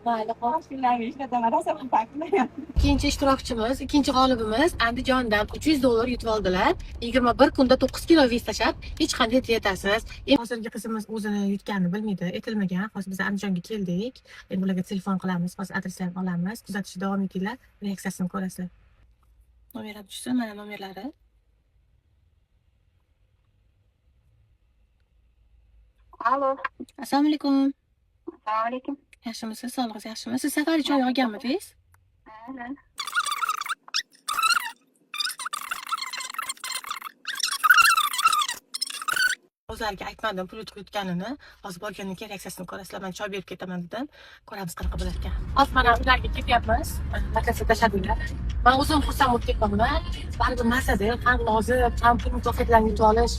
Mayli, xo'p. Shunlarni ishlataman, rosa pulpaklar. Ikkinchi ishtirokchimiz, ikkinchi g'olibimiz Andijondan $300 yutib oldilar. 21 kunda 9 kilo vez tashlab, hech qanday diyetasiz. Hozirgi qizimiz o'zini yutganini bilmaydi, aytilmagan. Hozir biz Andijonga keldik. Endi ularga telefon qilamiz, hozir adreslarni olamiz. Kuzatishda davom etinglar, reaksiyasini ko'rasiz. Nomerlar tushsa, mana nomerlari. Alo. Assalomu alaykum. Assalomu alaykum. Yaxshimisiz? Sog'lig'ingiz yaxshimi? Siz safar joy olganmidingiz? O'zlariga aytmadim pul yutganini. Hozir borgandan keyin reaksiyasini ko'rasizlar. Men choy berib ketaman dedim. Ko'ramiz qanaqa bo'lar ekan. Hozir mana ularga ketyapmiz. Maktabga tashadilar. Men o'zim xursand bo'lib ketganman. Baribir marsada ham nozik, ham pul mukofotlarini yutib olish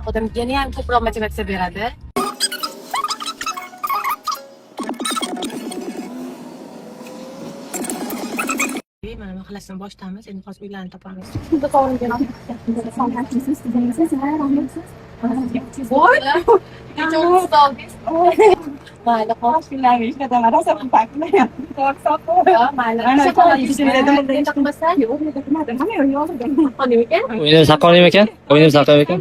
odamga yana ham ko'proq motivatsiya beradi. Mana mahallasini boshlamiz. Endi hozir uylarni topamiz. Voy! Mayli, xo'p. Shunlarni ishlataman, rosa pulpaklar. Mayli. O'yinimiz haqqoniy ekan? O'yinimiz haqqoniy ekan?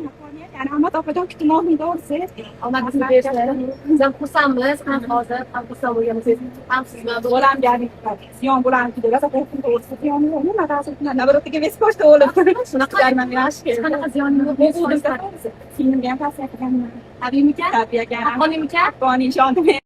Rahmat opajon, kutmoqni to'g'risi. Omadingizni bersizlar. Biz ham xursandmiz, ham hozir ham xursand bo'lganimiz ham siz bilan Bo'lam berdik. Ziyon bo'lardi deb rosa qo'rqdim to'g'risi. Ziyon yo'q, nima ta'sir qiladi? Nabarotiga veskochda o'lib. shunaqa yaxshi. Hech qanaqa ziyoni yo'q. Filmga ham tavsiya qilaman. Tabiiymikan? Tabiiy ekan. Haqqoniymikan? Haqqoniy ishondim.